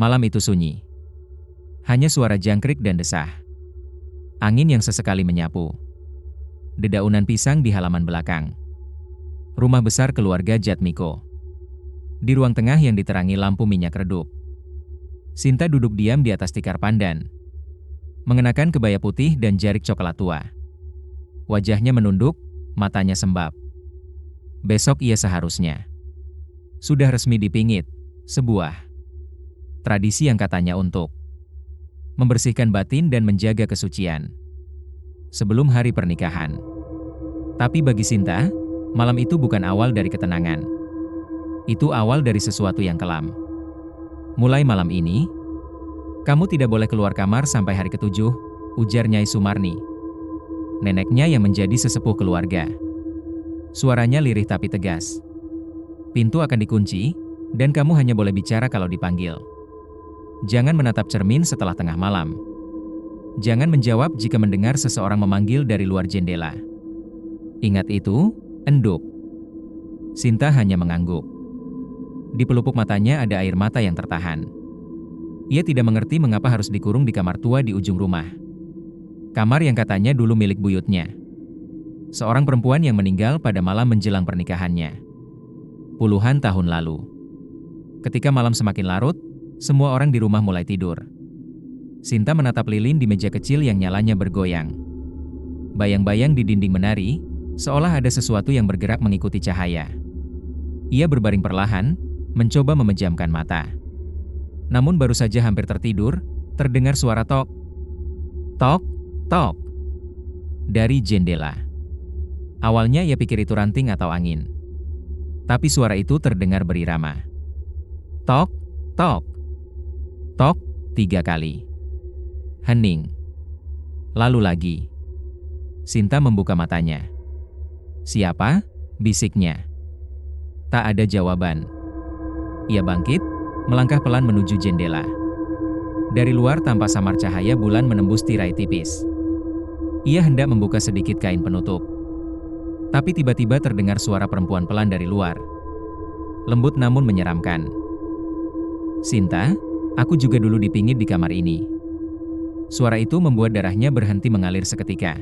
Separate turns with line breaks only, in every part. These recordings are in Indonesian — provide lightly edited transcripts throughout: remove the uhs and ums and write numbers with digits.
Malam itu sunyi. Hanya suara jangkrik dan desah. Angin yang sesekali menyapu. Dedaunan pisang di halaman belakang. Rumah besar keluarga Jatmiko. Di ruang tengah yang diterangi lampu minyak redup. Sinta duduk diam di atas tikar pandan. Mengenakan kebaya putih dan jarik coklat tua. Wajahnya menunduk, matanya sembab. Besok ia seharusnya sudah resmi dipingit, sebuah tradisi yang katanya untuk membersihkan batin dan menjaga kesucian sebelum hari pernikahan. Tapi bagi Sinta, malam itu bukan awal dari ketenangan. Itu awal dari sesuatu yang kelam. Mulai malam ini, kamu tidak boleh keluar kamar sampai hari ketujuh, ujar Nyai Sumarni. Neneknya yang menjadi sesepuh keluarga. Suaranya lirih tapi tegas. Pintu akan dikunci, dan kamu hanya boleh bicara kalau dipanggil. Jangan menatap cermin setelah tengah malam. Jangan menjawab jika mendengar seseorang memanggil dari luar jendela. Ingat itu, enduk. Sinta hanya mengangguk. Di pelupuk matanya ada air mata yang tertahan. Ia tidak mengerti mengapa harus dikurung di kamar tua di ujung rumah. Kamar yang katanya dulu milik buyutnya. Seorang perempuan yang meninggal pada malam menjelang pernikahannya. Puluhan tahun lalu. Ketika malam semakin larut, semua orang di rumah mulai tidur. Sinta menatap lilin di meja kecil yang nyalanya bergoyang. Bayang-bayang di dinding menari, seolah ada sesuatu yang bergerak mengikuti cahaya. Ia berbaring perlahan, mencoba memejamkan mata. Namun baru saja hampir tertidur, terdengar suara tok. Tok, tok. Dari jendela. Awalnya ia pikir itu ranting atau angin. Tapi suara itu terdengar berirama. Tok, tok. Tok, 3 kali. Hening. Lalu lagi. Sinta membuka matanya. Siapa? Bisiknya. Tak ada jawaban. Ia bangkit, melangkah pelan menuju jendela. Dari luar tampak samar cahaya bulan menembus tirai tipis. Ia hendak membuka sedikit kain penutup. Tapi tiba-tiba terdengar suara perempuan pelan dari luar. Lembut namun menyeramkan. Sinta, aku juga dulu dipingit di kamar ini. Suara itu membuat darahnya berhenti mengalir seketika.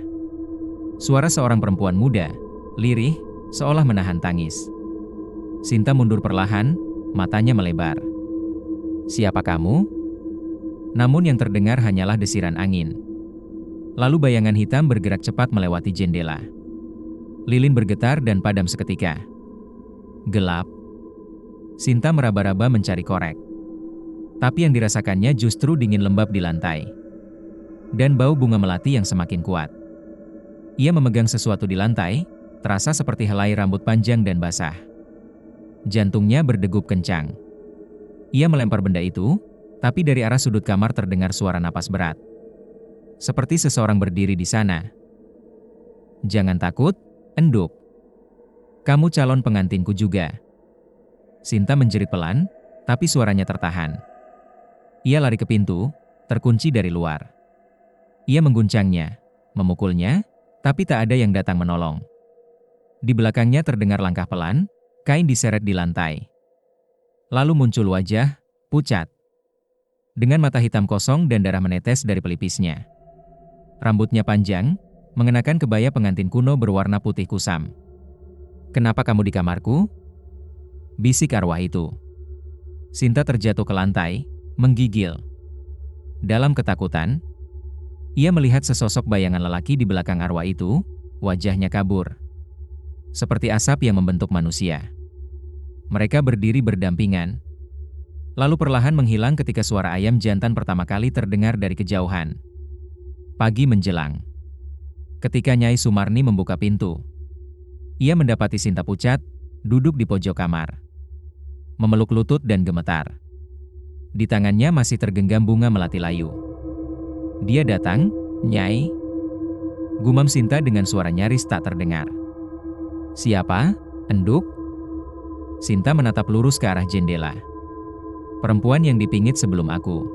Suara seorang perempuan muda, lirih, seolah menahan tangis. Sinta mundur perlahan, matanya melebar. Siapa kamu? Namun yang terdengar hanyalah desiran angin. Lalu bayangan hitam bergerak cepat melewati jendela. Lilin bergetar dan padam seketika. Gelap. Sinta meraba-raba mencari korek. Tapi yang dirasakannya justru dingin lembab di lantai. Dan bau bunga melati yang semakin kuat. Ia memegang sesuatu di lantai, terasa seperti helai rambut panjang dan basah. Jantungnya berdegup kencang. Ia melempar benda itu, tapi dari arah sudut kamar terdengar suara napas berat. Seperti seseorang berdiri di sana. Jangan takut, enduk. Kamu calon pengantinku juga. Sinta menjerit pelan, tapi suaranya tertahan. Ia lari ke pintu, terkunci dari luar. Ia mengguncangnya, memukulnya, tapi tak ada yang datang menolong. Di belakangnya terdengar langkah pelan, kain diseret di lantai. Lalu muncul wajah, pucat. Dengan mata hitam kosong dan darah menetes dari pelipisnya. Rambutnya panjang, mengenakan kebaya pengantin kuno berwarna putih kusam. Kenapa kamu di kamarku? Bisik arwah itu. Sinta terjatuh ke lantai, menggigil. Dalam ketakutan, ia melihat sesosok bayangan lelaki di belakang arwah itu, wajahnya kabur. Seperti asap yang membentuk manusia. Mereka berdiri berdampingan. Lalu perlahan menghilang ketika suara ayam jantan pertama kali terdengar dari kejauhan. Pagi menjelang. Ketika Nyai Sumarni membuka pintu, ia mendapati Sinta pucat, duduk di pojok kamar. Memeluk lutut dan gemetar. Di tangannya masih tergenggam bunga melati layu. Dia datang, Nyai. Gumam Sinta dengan suara nyaris tak terdengar. Siapa? Enduk? Sinta menatap lurus ke arah jendela. Perempuan yang dipingit sebelum aku.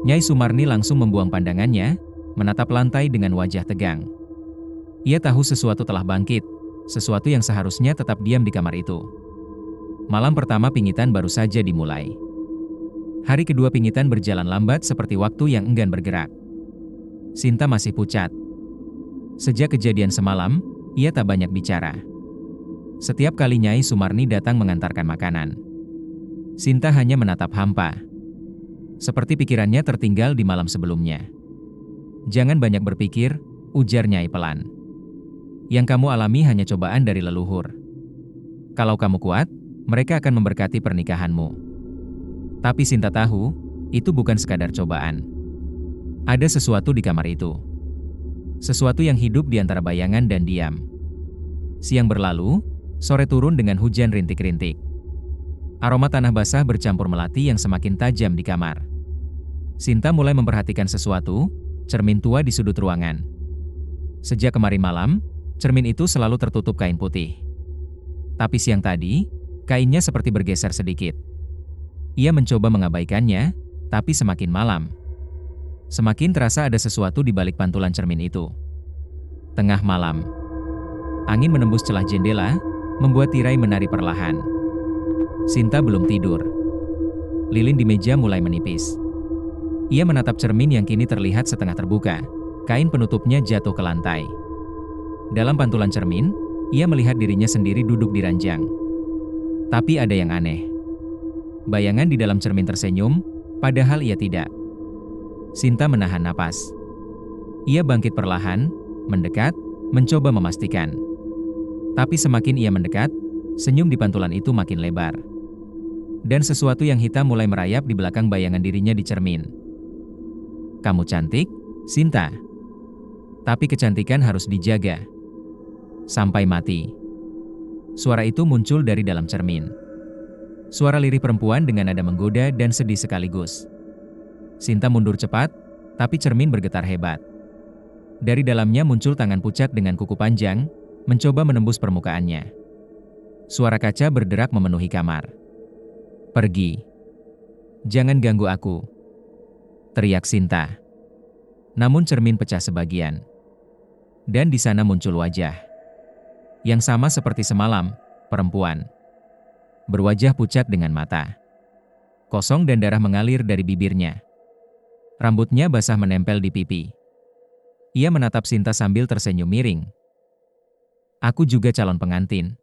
Nyai Sumarni langsung membuang pandangannya, menatap lantai dengan wajah tegang. Ia tahu sesuatu telah bangkit, sesuatu yang seharusnya tetap diam di kamar itu. Malam pertama pingitan baru saja dimulai. Hari kedua pingitan berjalan lambat seperti waktu yang enggan bergerak. Sinta masih pucat. Sejak kejadian semalam, ia tak banyak bicara. Setiap kali Nyai Sumarni datang mengantarkan makanan, Sinta hanya menatap hampa. Seperti pikirannya tertinggal di malam sebelumnya. "Jangan banyak berpikir," ujar Nyai pelan. "Yang kamu alami hanya cobaan dari leluhur. Kalau kamu kuat, mereka akan memberkati pernikahanmu." Tapi Sinta tahu, itu bukan sekadar cobaan. Ada sesuatu di kamar itu. Sesuatu yang hidup di antara bayangan dan diam. Siang berlalu, sore turun dengan hujan rintik-rintik. Aroma tanah basah bercampur melati yang semakin tajam di kamar. Sinta mulai memperhatikan sesuatu, cermin tua di sudut ruangan. Sejak kemarin malam, cermin itu selalu tertutup kain putih. Tapi siang tadi, kainnya seperti bergeser sedikit. Ia mencoba mengabaikannya, tapi semakin malam, semakin terasa ada sesuatu di balik pantulan cermin itu. Tengah malam, angin menembus celah jendela, membuat tirai menari perlahan. Sinta belum tidur. Lilin di meja mulai menipis. Ia menatap cermin yang kini terlihat setengah terbuka. Kain penutupnya jatuh ke lantai. Dalam pantulan cermin, ia melihat dirinya sendiri duduk di ranjang. Tapi ada yang aneh. Bayangan di dalam cermin tersenyum, padahal ia tidak. Sinta menahan napas. Ia bangkit perlahan, mendekat, mencoba memastikan. Tapi semakin ia mendekat, senyum di pantulan itu makin lebar. Dan sesuatu yang hitam mulai merayap di belakang bayangan dirinya di cermin. "Kamu cantik, Sinta. Tapi kecantikan harus dijaga sampai mati." Suara itu muncul dari dalam cermin. Suara lirih perempuan dengan nada menggoda dan sedih sekaligus. Sinta mundur cepat, tapi cermin bergetar hebat. Dari dalamnya muncul tangan pucat dengan kuku panjang, mencoba menembus permukaannya. Suara kaca berderak memenuhi kamar. "Pergi. Jangan ganggu aku," teriak Sinta. Namun cermin pecah sebagian. Dan di sana muncul wajah. Yang sama seperti semalam, perempuan. Berwajah pucat dengan mata kosong dan darah mengalir dari bibirnya. Rambutnya basah menempel di pipi. Ia menatap Sinta sambil tersenyum miring. "Aku juga calon pengantin.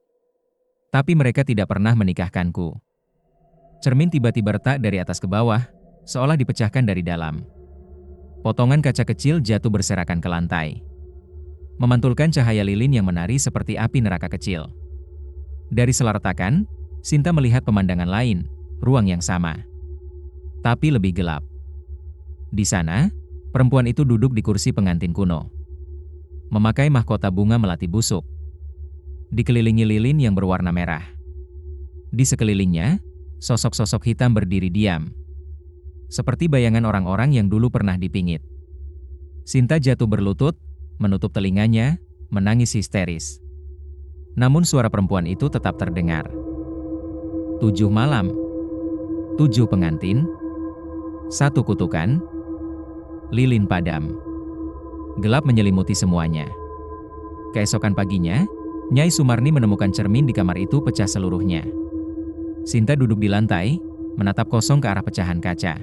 Tapi mereka tidak pernah menikahkanku." Cermin tiba-tiba retak dari atas ke bawah, seolah dipecahkan dari dalam. Potongan kaca kecil jatuh berserakan ke lantai, memantulkan cahaya lilin yang menari seperti api neraka kecil. Dari sela retakan, Sinta melihat pemandangan lain, ruang yang sama, tapi lebih gelap. Di sana, perempuan itu duduk di kursi pengantin kuno, memakai mahkota bunga melati busuk, dikelilingi lilin yang berwarna merah. Di sekelilingnya, sosok-sosok hitam berdiri diam, seperti bayangan orang-orang yang dulu pernah dipingit. Sinta jatuh berlutut, menutup telinganya, menangis histeris. Namun suara perempuan itu tetap terdengar. 7 malam, 7 pengantin, 1 kutukan, lilin padam. Gelap menyelimuti semuanya. Keesokan paginya, Nyai Sumarni menemukan cermin di kamar itu pecah seluruhnya. Sinta duduk di lantai, menatap kosong ke arah pecahan kaca.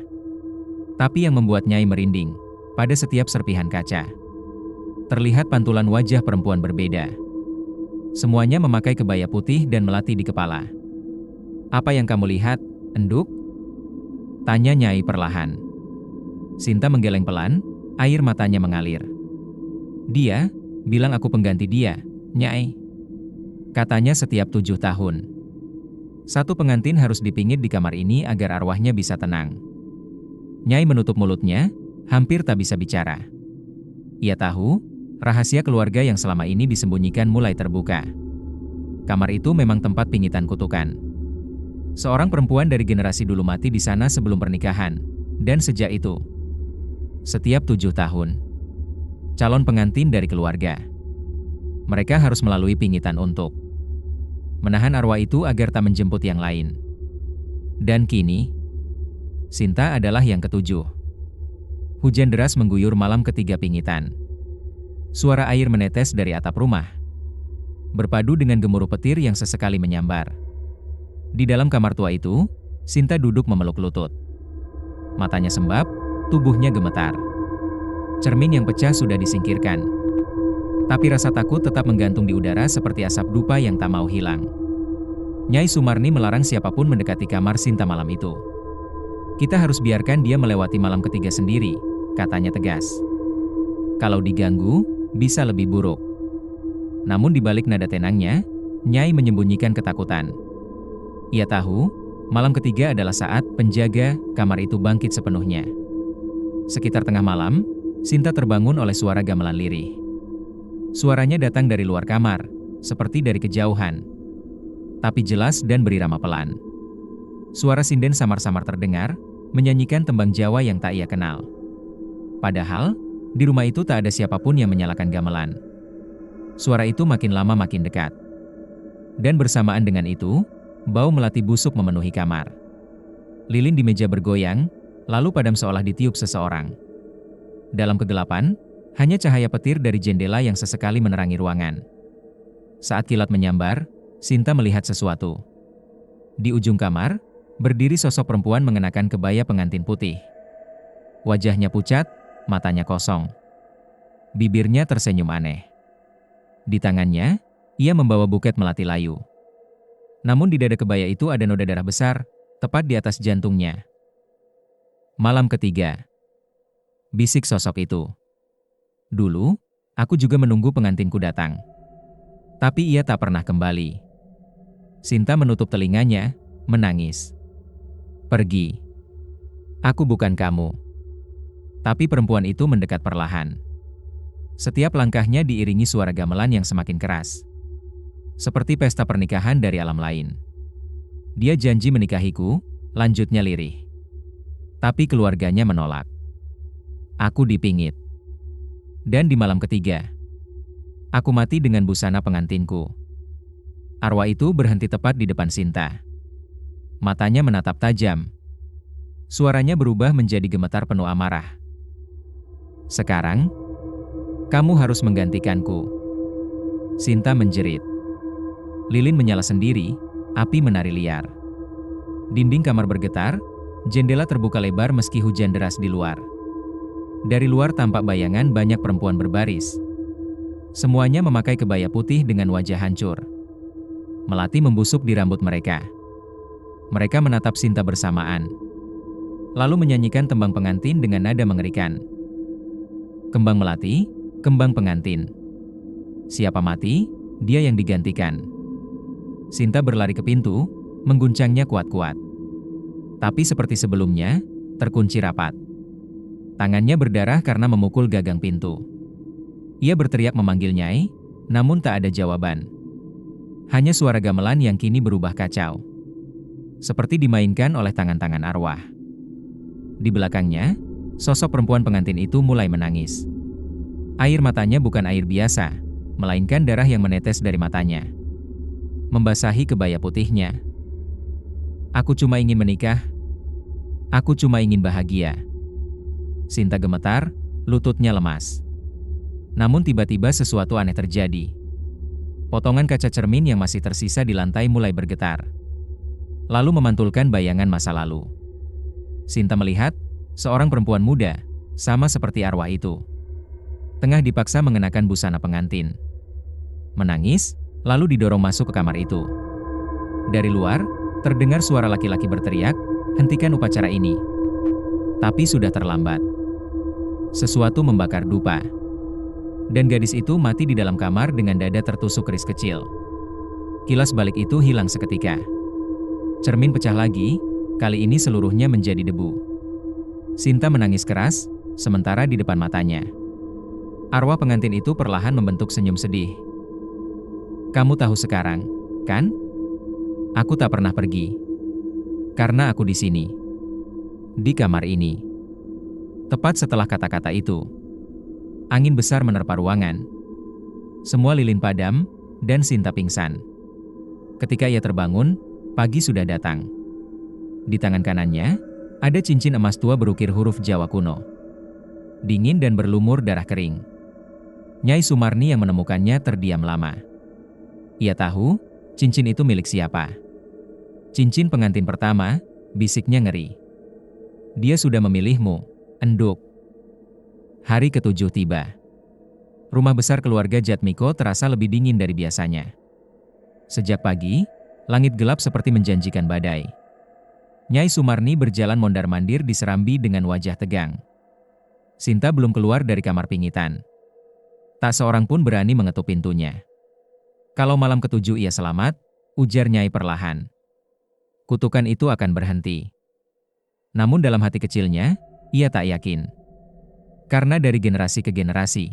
Tapi yang membuat Nyai merinding, pada setiap serpihan kaca, terlihat pantulan wajah perempuan berbeda. Semuanya memakai kebaya putih dan melati di kepala. "Apa yang kamu lihat, Enduk?" tanya Nyai perlahan. Sinta menggeleng pelan, air matanya mengalir. "Dia bilang aku pengganti dia, Nyai. Katanya setiap 7 tahun. 1 pengantin harus dipingit di kamar ini agar arwahnya bisa tenang." Nyai menutup mulutnya, hampir tak bisa bicara. Ia tahu, rahasia keluarga yang selama ini disembunyikan mulai terbuka. Kamar itu memang tempat pingitan kutukan. Seorang perempuan dari generasi dulu mati di sana sebelum pernikahan, dan sejak itu, setiap 7 tahun, calon pengantin dari keluarga, mereka harus melalui pingitan untuk menahan arwah itu agar tak menjemput yang lain. Dan kini, Sinta adalah yang ke-7. Hujan deras mengguyur malam ketiga pingitan. Suara air menetes dari atap rumah, berpadu dengan gemuruh petir yang sesekali menyambar. Di dalam kamar tua itu, Sinta duduk memeluk lutut. Matanya sembab, tubuhnya gemetar. Cermin yang pecah sudah disingkirkan. Tapi rasa takut tetap menggantung di udara seperti asap dupa yang tak mau hilang. Nyai Sumarni melarang siapapun mendekati kamar Sinta malam itu. Kita harus biarkan dia melewati malam ketiga sendiri, katanya tegas. Kalau diganggu, bisa lebih buruk. Namun di balik nada tenangnya, Nyai menyembunyikan ketakutan. Ia tahu, malam ketiga adalah saat penjaga kamar itu bangkit sepenuhnya. Sekitar tengah malam, Sinta terbangun oleh suara gamelan lirih. Suaranya datang dari luar kamar, seperti dari kejauhan. Tapi jelas dan berirama pelan. Suara sinden samar-samar terdengar, menyanyikan tembang Jawa yang tak ia kenal. Padahal, di rumah itu tak ada siapapun yang menyalakan gamelan. Suara itu makin lama makin dekat. Dan bersamaan dengan itu, bau melati busuk memenuhi kamar. Lilin di meja bergoyang, lalu padam seolah ditiup seseorang. Dalam kegelapan, hanya cahaya petir dari jendela yang sesekali menerangi ruangan. Saat kilat menyambar, Sinta melihat sesuatu. Di ujung kamar, berdiri sosok perempuan mengenakan kebaya pengantin putih. Wajahnya pucat, matanya kosong. Bibirnya tersenyum aneh. Di tangannya, ia membawa buket melati layu. Namun di dada kebaya itu ada noda darah besar, tepat di atas jantungnya. Malam ketiga. Bisik sosok itu. Dulu, aku juga menunggu pengantinku datang. Tapi ia tak pernah kembali. Sinta menutup telinganya, menangis. Pergi. Aku bukan kamu. Tapi perempuan itu mendekat perlahan. Setiap langkahnya diiringi suara gamelan yang semakin keras. Seperti pesta pernikahan dari alam lain. Dia janji menikahiku, lanjutnya lirih. Tapi keluarganya menolak. Aku dipingit. Dan di malam ketiga, aku mati dengan busana pengantinku. Arwah itu berhenti tepat di depan Sinta. Matanya menatap tajam. Suaranya berubah menjadi gemetar penuh amarah. Sekarang, kamu harus menggantikanku. Sinta menjerit. Lilin menyala sendiri, api menari liar. Dinding kamar bergetar, jendela terbuka lebar meski hujan deras di luar. Dari luar tampak bayangan banyak perempuan berbaris. Semuanya memakai kebaya putih dengan wajah hancur. Melati membusuk di rambut mereka. Mereka menatap Sinta bersamaan. Lalu menyanyikan tembang pengantin dengan nada mengerikan. Kembang melati, kembang pengantin. Siapa mati, dia yang digantikan. Sinta berlari ke pintu, mengguncangnya kuat-kuat. Tapi seperti sebelumnya, terkunci rapat. Tangannya berdarah karena memukul gagang pintu. Ia berteriak memanggil Nyai, namun tak ada jawaban. Hanya suara gamelan yang kini berubah kacau. Seperti dimainkan oleh tangan-tangan arwah. Di belakangnya, sosok perempuan pengantin itu mulai menangis. Air matanya bukan air biasa, melainkan darah yang menetes dari matanya. Membasahi kebaya putihnya. Aku cuma ingin menikah. Aku cuma ingin bahagia. Sinta gemetar, lututnya lemas. Namun tiba-tiba sesuatu aneh terjadi. Potongan kaca cermin yang masih tersisa di lantai mulai bergetar. Lalu memantulkan bayangan masa lalu. Sinta melihat seorang perempuan muda, sama seperti arwah itu. Tengah dipaksa mengenakan busana pengantin. Menangis, lalu didorong masuk ke kamar itu. Dari luar, terdengar suara laki-laki berteriak, "Hentikan upacara ini." Tapi sudah terlambat. Sesuatu membakar dupa. Dan gadis itu mati di dalam kamar dengan dada tertusuk keris kecil. Kilas balik itu hilang seketika. Cermin pecah lagi, kali ini seluruhnya menjadi debu. Sinta menangis keras, sementara di depan matanya. Arwah pengantin itu perlahan membentuk senyum sedih. Kamu tahu sekarang, kan? Aku tak pernah pergi. Karena aku di sini. Di kamar ini. Tepat setelah kata-kata itu, angin besar menerpa ruangan. Semua lilin padam, dan Sinta pingsan. Ketika ia terbangun, pagi sudah datang. Di tangan kanannya, ada cincin emas tua berukir huruf Jawa kuno. Dingin dan berlumur darah kering. Nyai Sumarni yang menemukannya terdiam lama. Ia tahu, cincin itu milik siapa. Cincin pengantin pertama, bisiknya ngeri. Dia sudah memilihmu, enduk. Hari ketujuh tiba. Rumah besar keluarga Jatmiko terasa lebih dingin dari biasanya. Sejak pagi, langit gelap seperti menjanjikan badai. Nyai Sumarni berjalan mondar-mandir di serambi dengan wajah tegang. Sinta belum keluar dari kamar pingitan. Tak seorang pun berani mengetuk pintunya. Kalau malam ketujuh ia selamat, ujar Nyai perlahan, kutukan itu akan berhenti. Namun dalam hati kecilnya, ia tak yakin. Karena dari generasi ke generasi,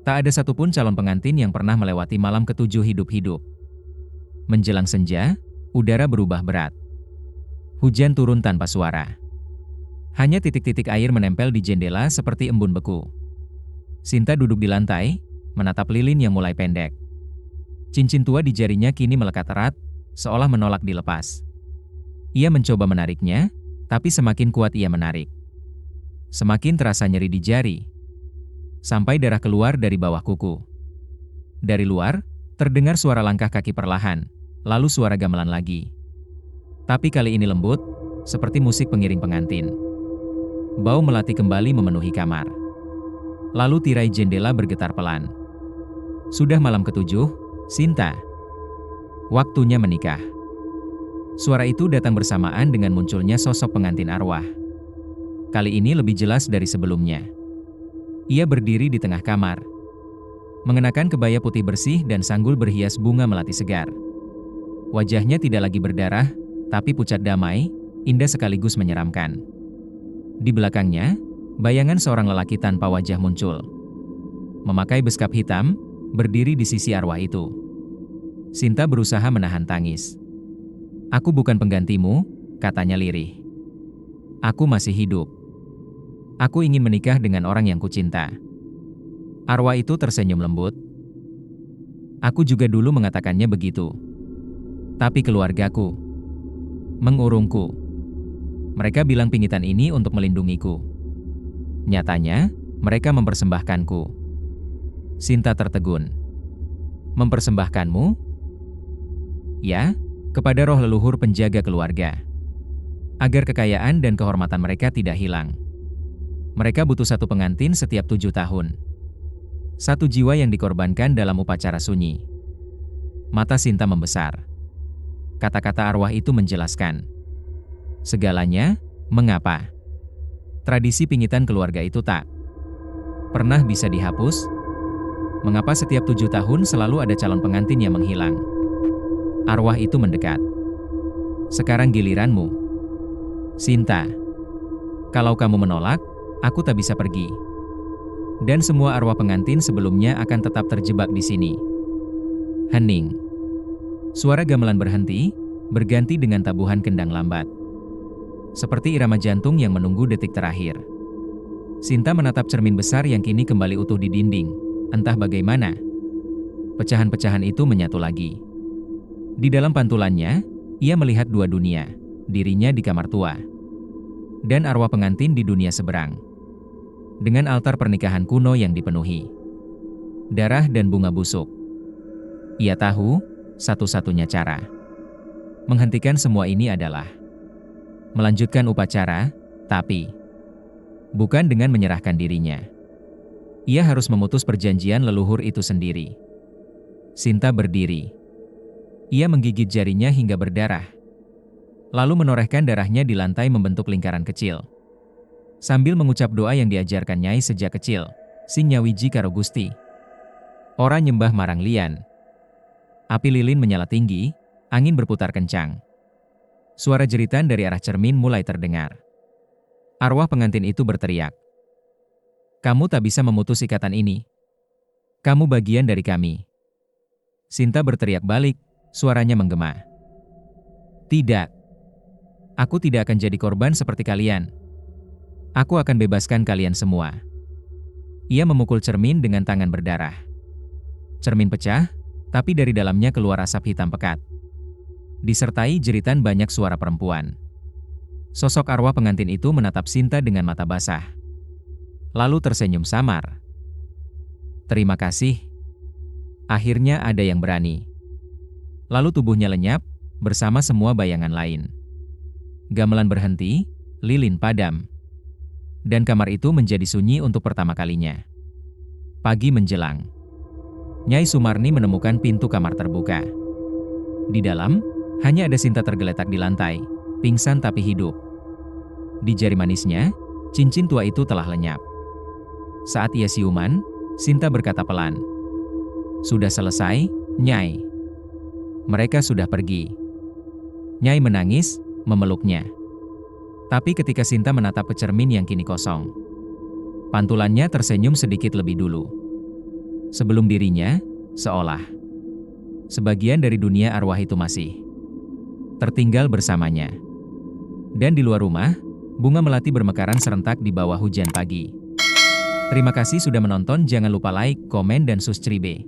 tak ada satupun calon pengantin yang pernah melewati malam ketujuh hidup-hidup. Menjelang senja, udara berubah berat. Hujan turun tanpa suara. Hanya titik-titik air menempel di jendela seperti embun beku. Sinta duduk di lantai, menatap lilin yang mulai pendek. Cincin tua di jarinya kini melekat erat, seolah menolak dilepas. Ia mencoba menariknya, tapi semakin kuat ia menarik. Semakin terasa nyeri di jari. Sampai darah keluar dari bawah kuku. Dari luar, terdengar suara langkah kaki perlahan, lalu suara gamelan lagi. Tapi kali ini lembut, seperti musik pengiring pengantin. Bau melati kembali memenuhi kamar. Lalu tirai jendela bergetar pelan. Sudah malam ketujuh, Sinta. Waktunya menikah. Suara itu datang bersamaan dengan munculnya sosok pengantin arwah. Kali ini lebih jelas dari sebelumnya. Ia berdiri di tengah kamar. Mengenakan kebaya putih bersih dan sanggul berhias bunga melati segar. Wajahnya tidak lagi berdarah, tapi pucat damai, indah sekaligus menyeramkan. Di belakangnya, bayangan seorang lelaki tanpa wajah muncul. Memakai beskap hitam, berdiri di sisi arwah itu. Sinta berusaha menahan tangis. Aku bukan penggantimu, katanya lirih. Aku masih hidup. Aku ingin menikah dengan orang yang kucinta. Arwah itu tersenyum lembut. Aku juga dulu mengatakannya begitu. Tapi keluargaku mengurungku. Mereka bilang pingitan ini untuk melindungiku. Nyatanya, mereka mempersembahkanku. Sinta tertegun. Mempersembahkanmu? Ya, kepada roh leluhur penjaga keluarga. Agar kekayaan dan kehormatan mereka tidak hilang. Mereka butuh satu pengantin setiap 7 tahun. Satu jiwa yang dikorbankan dalam upacara sunyi. Mata Sinta membesar. Kata-kata arwah itu menjelaskan segalanya. Mengapa tradisi pingitan keluarga itu tak pernah bisa dihapus? Mengapa setiap 7 tahun selalu ada calon pengantin yang menghilang? Arwah itu mendekat. Sekarang giliranmu, Sinta. Kalau kamu menolak, aku tak bisa pergi. Dan semua arwah pengantin sebelumnya akan tetap terjebak di sini. Hening. Suara gamelan berhenti, berganti dengan tabuhan kendang lambat. Seperti irama jantung yang menunggu detik terakhir. Sinta menatap cermin besar yang kini kembali utuh di dinding. Entah bagaimana, pecahan-pecahan itu menyatu lagi. Di dalam pantulannya, ia melihat dua dunia, dirinya di kamar tua, dan arwah pengantin di dunia seberang. Dengan altar pernikahan kuno yang dipenuhi darah dan bunga busuk. Ia tahu, satu-satunya cara menghentikan semua ini adalah melanjutkan upacara, tapi bukan dengan menyerahkan dirinya. Ia harus memutus perjanjian leluhur itu sendiri. Sinta berdiri. Ia menggigit jarinya hingga berdarah. Lalu menorehkan darahnya di lantai membentuk lingkaran kecil. Sambil mengucap doa yang diajarkan Nyai sejak kecil, Sing Nyawiji Karo Gusti. Ora nyembah marang lian. Api lilin menyala tinggi, angin berputar kencang. Suara jeritan dari arah cermin mulai terdengar. Arwah pengantin itu berteriak. Kamu tak bisa memutus ikatan ini. Kamu bagian dari kami. Sinta berteriak balik, suaranya menggema. Tidak. Aku tidak akan jadi korban seperti kalian. Aku akan bebaskan kalian semua. Ia memukul cermin dengan tangan berdarah. Cermin pecah, tapi dari dalamnya keluar asap hitam pekat. Disertai jeritan banyak suara perempuan. Sosok arwah pengantin itu menatap Sinta dengan mata basah. Lalu tersenyum samar. Terima kasih. Akhirnya ada yang berani. Lalu tubuhnya lenyap, bersama semua bayangan lain. Gamelan berhenti, lilin padam. Dan kamar itu menjadi sunyi untuk pertama kalinya. Pagi menjelang. Nyai Sumarni menemukan pintu kamar terbuka. Di dalam, hanya ada Sinta tergeletak di lantai, pingsan tapi hidup. Di jari manisnya, cincin tua itu telah lenyap. Saat ia siuman, Sinta berkata pelan, "Sudah selesai, Nyai. Mereka sudah pergi." Nyai menangis, memeluknya. Tapi ketika Sinta menatap ke cermin yang kini kosong, pantulannya tersenyum sedikit lebih dulu. Sebelum dirinya, seolah sebagian dari dunia arwah itu masih tertinggal bersamanya. Dan di luar rumah, bunga melati bermekaran serentak di bawah hujan pagi. Terima kasih sudah menonton, jangan lupa like, komen, dan subscribe.